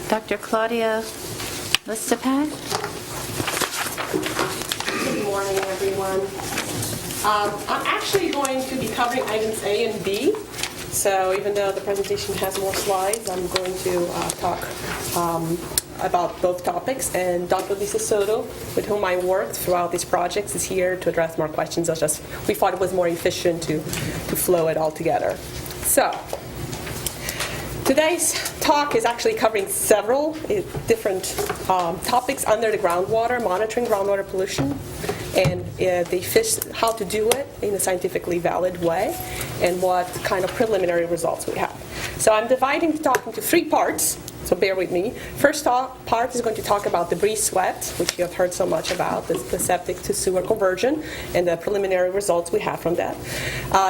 Dr. Claudia Listopad. Good morning, everyone. I'm actually going to be covering items A and B. So even though the presentation has more slides, I'm going to talk about both topics. And Dr. Lisa Soto, with whom I worked throughout these projects, is here to address more questions. We thought it was more efficient to flow it all together. So today's talk is actually covering several different topics under the groundwater, monitoring groundwater pollution, and how to do it in a scientifically valid way, and what kind of preliminary results we have. So I'm dividing the talk into three parts, so bear with me. First part is going to talk about the BreezeSwept, which you have heard so much about, the septic to sewer conversion, and the preliminary results we have from that.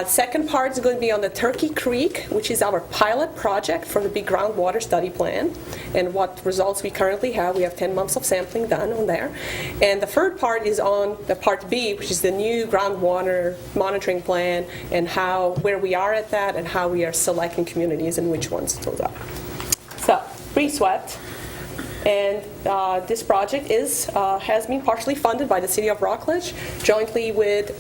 Second part is going to be on the Turkey Creek, which is our pilot project for the big groundwater study plan, and what results we currently have. We have 10 months of sampling done on there. And the third part is on the part B, which is the new groundwater monitoring plan, and where we are at that, and how we are selecting communities and which ones those are. So, BreezeSwept, and this project has been partially funded by the city of Rockledge, jointly with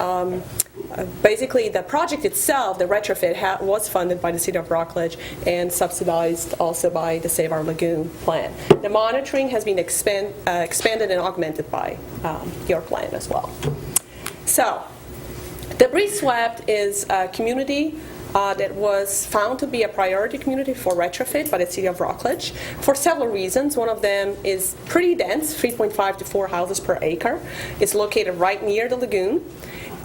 basically the project itself. The retrofit was funded by the city of Rockledge and subsidized also by the Save Our Lagoon plan. The monitoring has been expanded and augmented by your plan as well. So, the BreezeSwept is a community that was found to be a priority community for retrofit by the city of Rockledge for several reasons. One of them is pretty dense, 3.5 to 4 houses per acre. It's located right near the lagoon.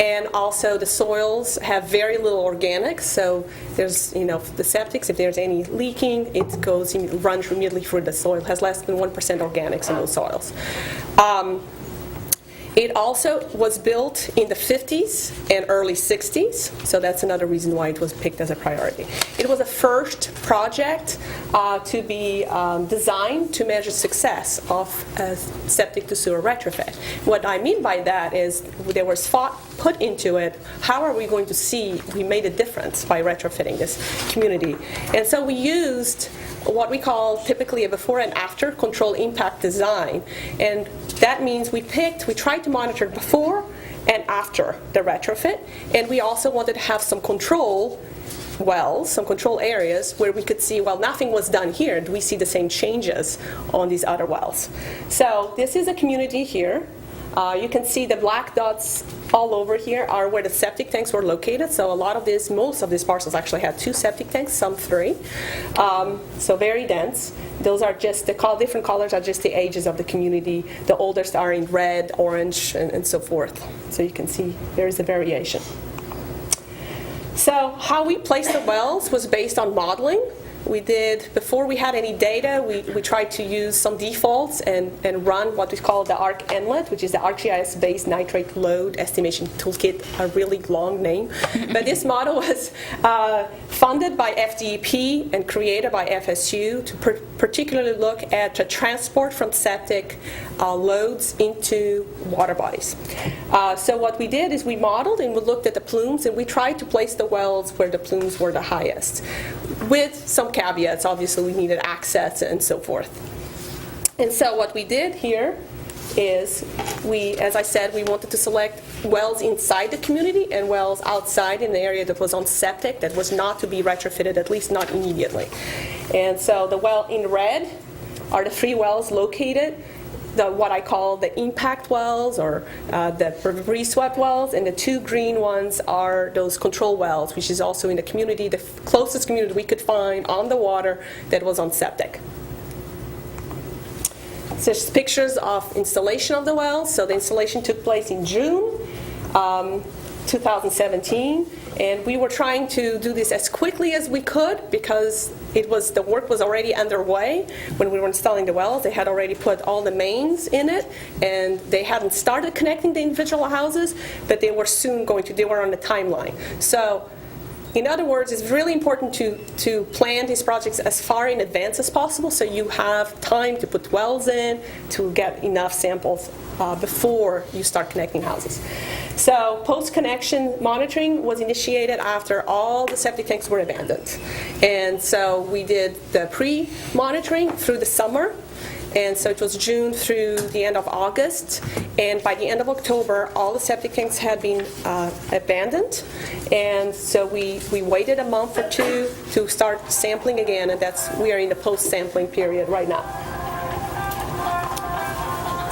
And also the soils have very little organics, so there's, the septics, if there's any leaking, it runs immediately through the soil. It has less than 1% organics in those soils. It also was built in the 50s and early 60s, so that's another reason why it was picked as a priority. It was the first project to be designed to measure success of a septic to sewer retrofit. What I mean by that is there was thought put into it, how are we going to see we made a difference by retrofitting this community? And so we used what we call typically a before and after control impact design. And that means we tried to monitor before and after the retrofit, and we also wanted to have some control wells, some control areas where we could see, well, nothing was done here. Do we see the same changes on these other wells? So this is a community here. You can see the black dots all over here are where the septic tanks were located. So most of these parcels actually had 2 septic tanks, some 3. So very dense. Those are just, the different colors are just the ages of the community. The oldest are in red, orange, and so forth. So you can see there is a variation. So how we placed the wells was based on modeling. Before we had any data, we tried to use some defaults and run what we call the ArcInlet, which is the ArcGIS-based nitrate load estimation toolkit, a really long name. But this model was funded by FDEP and created by FSU to particularly look at the transport from septic loads into water bodies. So what we did is we modeled and we looked at the plumes, and we tried to place the wells where the plumes were the highest, with some caveats. Obviously, we needed access and so forth. And so what we did here is as I said, we wanted to select wells inside the community and wells outside in the area that was on septic, that was not to be retrofitted, at least not immediately. And so the well in red are the 3 wells located, what I call the impact wells, or the BreezeSwept wells, and the 2 green ones are those control wells, which is also in the community, the closest community we could find on the water that was on septic. So there's pictures of installation of the wells. So the installation took place in June 2017, and we were trying to do this as quickly as we could because the work was already underway when we were installing the wells. They had already put all the mains in it, and they hadn't started connecting the individual houses, but they were soon they were on the timeline. So In other words, it's really important to plan these projects as far in advance as possible so you have time to put wells in, to get enough samples before you start connecting houses. So post-connection monitoring was initiated after all the septic tanks were abandoned. And so we did the pre-monitoring through the summer. And so it was June through the end of August, and by the end of October, all the septic tanks had been abandoned, and so we waited a month or two to start sampling again, and we are in the post-sampling period right now.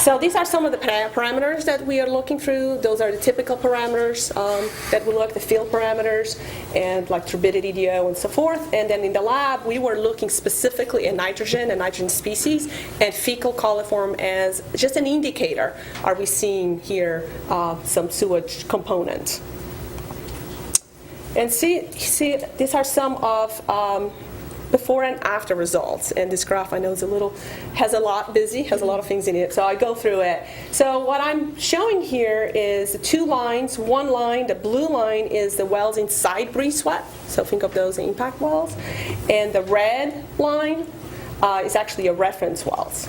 So these are some of the parameters that we are looking through. Those are the typical parameters that we look, the field parameters, and like turbidity, DO, and so forth. And then in the lab, we were looking specifically at nitrogen and nitrogen species, and fecal coliform as just an indicator. Are we seeing here some sewage component? And see, these are some of before and after results, and this graph I know is has a lot of things in it, so I go through it. So what I'm showing here is the two lines. One line, the blue line, is the wells inside BreezeSwept, so think of those impact wells, and the red line is actually a reference wells.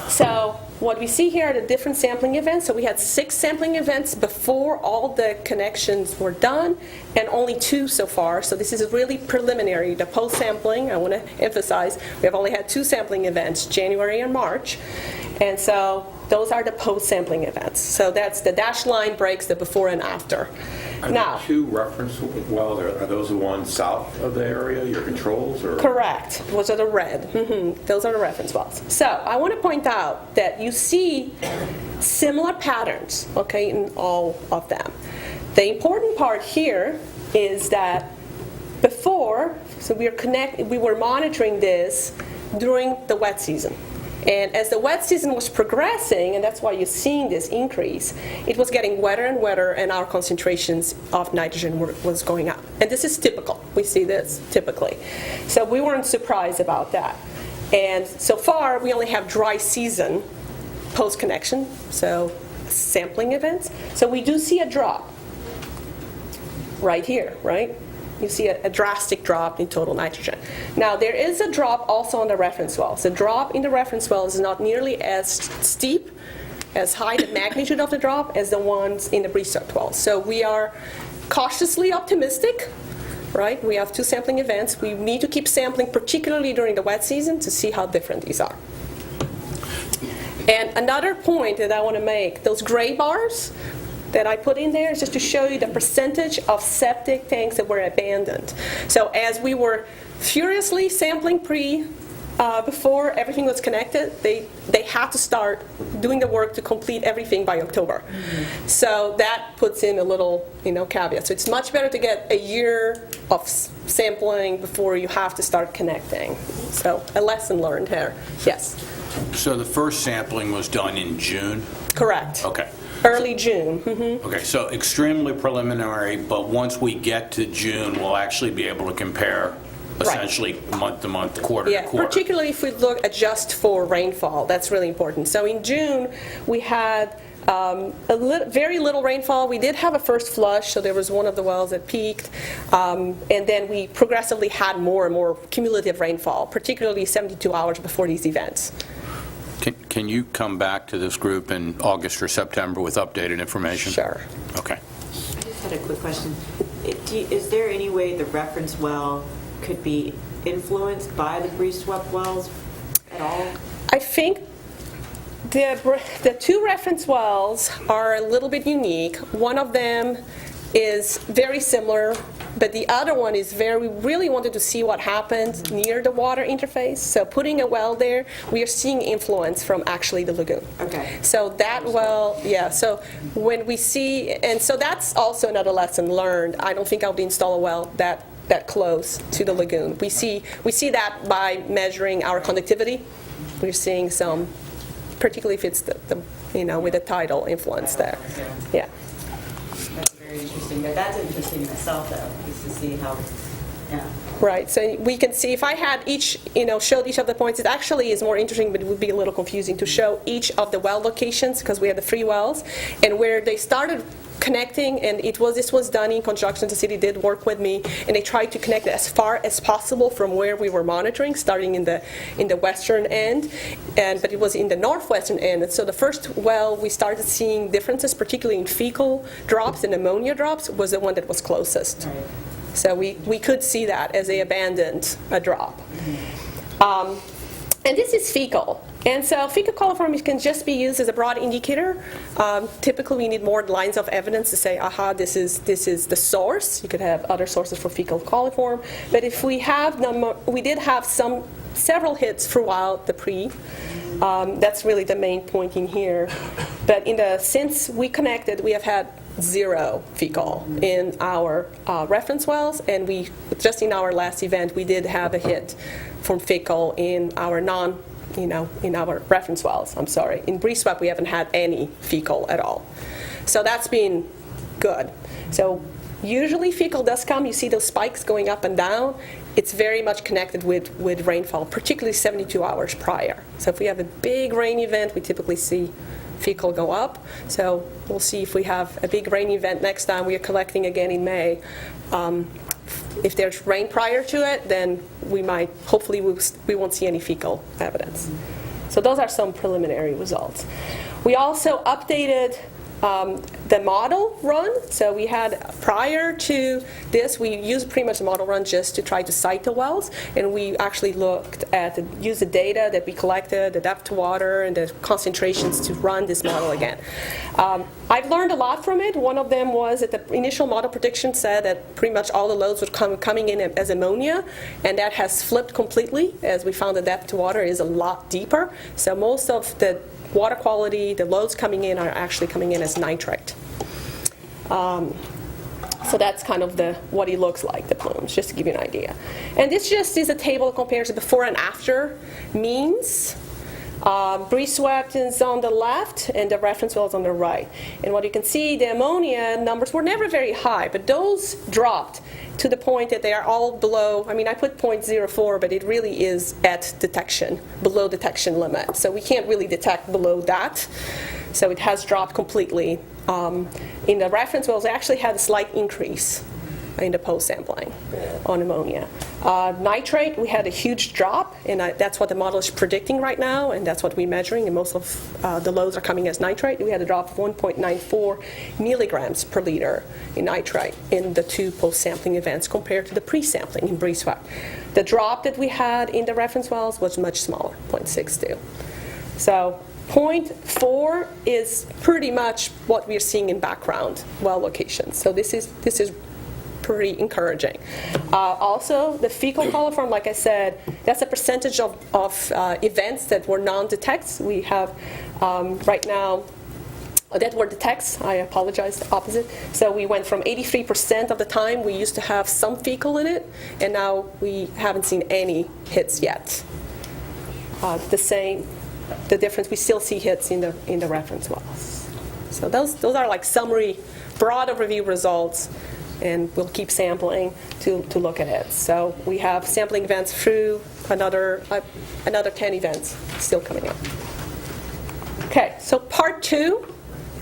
So what we see here are the different sampling events. So we had 6 sampling events before all the connections were done, and only 2 so far. So this is really preliminary. The post-sampling, I want to emphasize, we have only had 2 sampling events, January and March. And so those are the post-sampling events. So that's the dashed line breaks the before and after. Are there 2 reference wells? Are those the ones south of the area, your controls? Or? Correct. Those are the red. Those are the reference wells. So I want to point out that you see similar patterns, okay, in all of them. The important part here is that before, so we were monitoring this during the wet season. And as the wet season was progressing, and that's why you're seeing this increase, it was getting wetter and wetter, and our concentrations of nitrogen was going up. And this is typical. We see this typically. So we weren't surprised about that. And so far, we only have dry season post-connection, so sampling events. So we do see a drop right here, right? You see a drastic drop in total nitrogen. Now, there is a drop also on the reference wells. The drop in the reference wells is not nearly as steep, as high the magnitude of the drop as the ones in the BreezeSwept wells. So we are cautiously optimistic, right? We have 2 sampling events. We need to keep sampling, particularly during the wet season, to see how different these are. And another point that I want to make, those gray bars that I put in there is just to show you the percentage of septic tanks that were abandoned. So as we were furiously sampling before everything was connected, they had to start doing the work to complete everything by October. So that puts in a little caveat. So it's much better to get a year of sampling before you have to start connecting. So a lesson learned here. Yes? So the first sampling was done in June? Correct. Okay. Early June. Okay, so extremely preliminary, but once we get to June, we'll actually be able to compare essentially month to month, quarter to quarter. Particularly if we adjust for rainfall. That's really important. So in June, we had very little rainfall. We did have a first flush, so there was one of the wells that peaked, and then we progressively had more and more cumulative rainfall, particularly 72 hours before these events. Can you come back to this group in August or September with updated information? Sure. Okay. I just had a quick question. Is there any way the reference well could be influenced by the BreezeSwept wells at all? I think the 2 reference wells are a little bit unique. One of them is very similar, but the other one is we really wanted to see what happens near the water interface. So putting a well there, we are seeing influence from actually the lagoon. Okay. So that well, so when we see, and so that's also another lesson learned. I don't think I'll install a well that close to the lagoon. We see that by measuring our conductivity. We're seeing some, particularly if it's the with the tidal influence there. Yeah. That's very interesting. But that's interesting in itself, though, is to see how, Right. So we can see if I had showed each of the points, it actually is more interesting, but it would be a little confusing to show each of the well locations because we had the 3 wells, and where they started connecting, and this was done in conjunction. The city did work with me, and they tried to connect it as far as possible from where we were monitoring, starting in the western end, but it was in the northwestern end. And so the first well we started seeing differences, particularly in fecal drops and ammonia drops, was the one that was closest. Right. So we could see that as they abandoned a drop. And this is fecal. And so fecal coliform can just be used as a broad indicator. Typically, we need more lines of evidence to say, aha, this is the source. You could have other sources for fecal coliform. But if we did have several hits throughout the pre. That's really the main point in here. But since we connected, we have had 0 fecal in our reference wells, and just in our last event, we did have a hit from fecal in our in our reference wells. I'm sorry. In BreezeSwept, we haven't had any fecal at all. So that's been good. So usually fecal does come. You see those spikes going up and down. It's very much connected with rainfall, particularly 72 hours prior. So if we have a big rain event, we typically see fecal go up. So we'll see if we have a big rain event next time. We are collecting again in May. If there's rain prior to it, then hopefully we won't see any fecal evidence. So those are some preliminary results. We also updated the model run. So we had, prior to this, we used pretty much the model run just to try to site the wells, and we actually used the data that we collected, the depth to water, and the concentrations to run this model again. I've learned a lot from it. One of them was that the initial model prediction said that pretty much all the loads would coming in as ammonia, and that has flipped completely, as we found the depth to water is a lot deeper. So most of the water quality, the loads coming in are actually coming in as nitrate. So that's kind of what it looks like, the plumes, just to give you an idea. And this just is a table that compares the before and after means. BreezeSwept is on the left, and the reference well is on the right. And what you can see, the ammonia numbers were never very high, but those dropped to the point that they are all below. I mean, I put 0.04, but it really is at detection, below detection limit. So we can't really detect below that. So it has dropped completely. In the reference wells, they actually had a slight increase in the post-sampling on ammonia. Nitrate, we had a huge drop, and that's what the model is predicting right now, and that's what we're measuring, and most of the loads are coming as nitrate. We had a drop of 1.94 milligrams per liter in nitrate in the 2 post-sampling events compared to the pre-sampling in BreezeSwept. The drop that we had in the reference wells was much smaller, 0.62. So 0.4 is pretty much what we're seeing in background well locations. So this is pretty encouraging. Also, the fecal coliform, like I said, that's a percentage of events that were non-detects. We have right now that were detects. I apologize, the opposite. So we went from 83% of the time we used to have some fecal in it, and now we haven't seen any hits yet. The difference, we still see hits in the reference wells. So those are like summary, broad overview results, and we'll keep sampling to look at it. So we have sampling events through another 10 events still coming up. Okay, so part 2.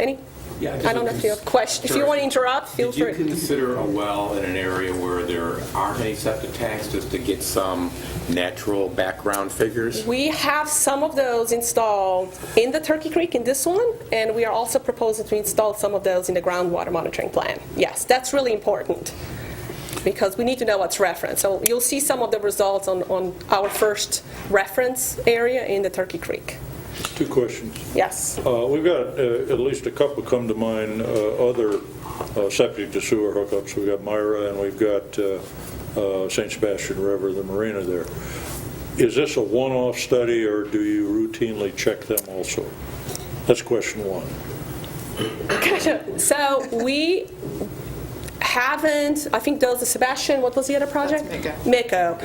I don't know if you have questions. If you want to interrupt, feel free. Did you consider a well in an area where there aren't any septic tanks just to get some natural background figures? We have some of those installed in the Turkey Creek in this one, and we are also proposing to install some of those in the groundwater monitoring plan. Yes, that's really important because we need to know what's referenced. So you'll see some of the results on our first reference area in the Turkey Creek. 2 questions. Yes. We've got at least a couple come to mind, other septic to sewer hookups. We've got Myra and we've got St. Sebastian River, the marina there. Is this a one-off study or do you routinely check them also? That's question 1. Gotcha. So we haven't, I think those, Sebastian, what was the other project? That's Miko.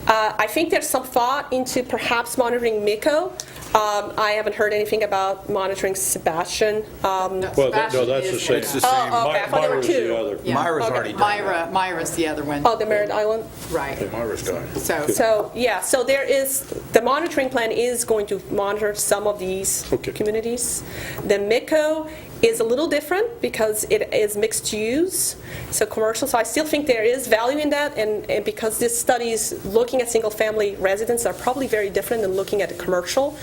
I think there's some thought into perhaps monitoring Miko. I haven't heard anything about monitoring Sebastian. Well, no, that's the same. It's the same. Oh, okay. I thought there were Myra's the 2. other. Yeah. Myra's Okay. already done. Myra's the other one. Oh, the Merritt Island? Right. Myra's done. So there is, the monitoring plan is going to monitor some of these Okay. communities. The Miko is a little different because it is mixed use, so commercial. So I still think there is value in that, and because this study is looking at single-family residents are probably very different than looking at a commercial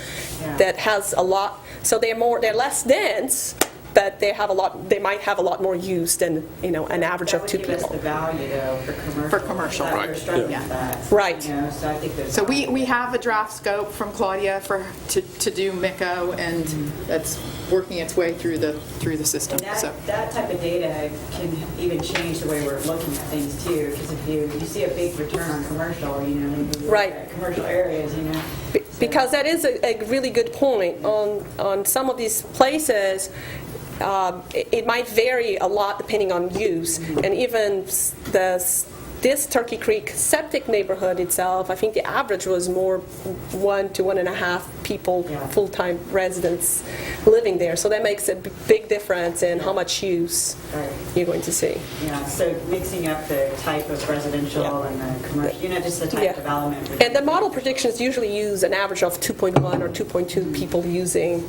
that has a lot. So they're less dense, but they have a lot. They might have a lot more use than an average of 2 people. That would give us the value though for commercial. For commercial, That right. we're struggling with that. Right. So I think there's. So we have a draft scope from Claudia to do MICO, and that's working its way through the system. And So that type of data can even change the way we're looking at things too, because if you see a big return on commercial, maybe we look Right. at commercial areas, Because that is a really good point. On some of these places, it might vary a lot depending on use. And even this Turkey Creek septic neighborhood itself, I think the average was more 1 to 1.5 people, full-time residents living there. So that makes a big difference in how much use Right. you're going to see. so mixing up the type of residential and the commercial, just the type Yeah. of development. And the model predictions usually use an average of 2.1 or 2.2 people using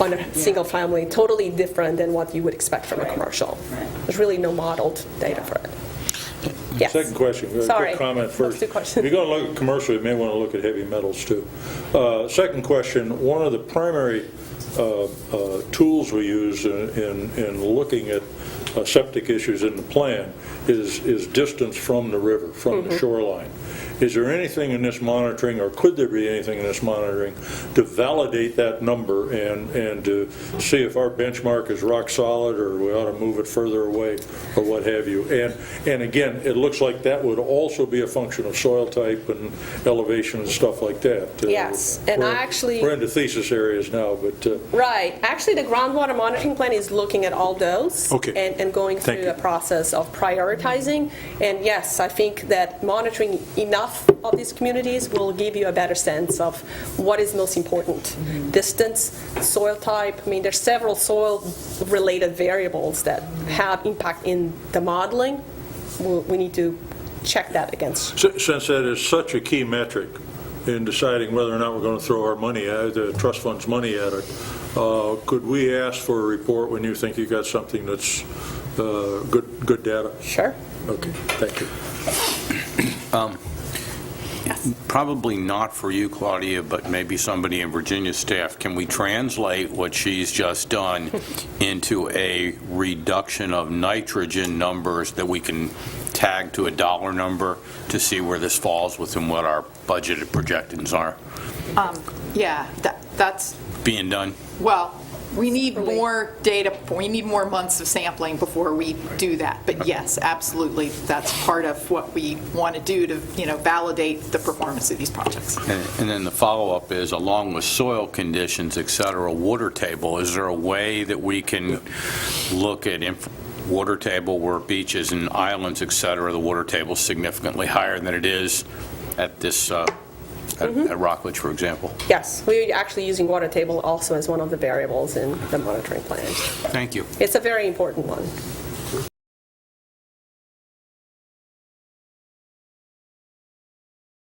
on a single family, totally different than what you would expect from a commercial. Right. There's really no modeled data for it. Yes. Second question, a Sorry. quick comment Those first. two If questions. you're going to look at commercial, you may want to look at heavy metals too. Second question, one of the primary tools we use in looking at septic issues in the plan is distance from the river, from the shoreline. Is there anything in this monitoring, or could there be anything in this monitoring to validate that number and to see if our benchmark is rock solid, or we ought to move it further away, or what have you? And again, it looks like that would also be a function of soil type and elevation and stuff like that. Yes, and I actually- We're into thesis areas now, but Right. Actually, the groundwater monitoring plan is looking at all those Okay. and going Thank through you. a process of prioritizing. And yes, I think that monitoring enough of these communities will give you a better sense of what is most important. Distance, soil type. I mean, there's several soil-related variables that have impact in the modeling. We need to check that against. since that is such a key metric in deciding whether or not we're going to throw our money at the trust fund's money at it, could we ask for a report when you think you got something that's good data? Sure. Okay, thank you. Probably not for you, Claudia, but maybe somebody in Virginia's staff. Can we translate what she's just done into a reduction of nitrogen numbers that we can tag to a dollar number to see where this falls within what our budgeted projections are? yeah, that's, Being done? well, we need more data, we need more months of sampling before we do that. But yes, absolutely, that's part of what we want to do to, validate the performance of these projects. And then the follow-up is, along with soil conditions, et cetera, water table, is there a way that we can look at water table where beaches and islands, et cetera, the water table is significantly higher than it is at this, at Rockledge, for example? Yes, we're actually using water table also as one of the variables in the monitoring plan. Thank you. It's a very important one.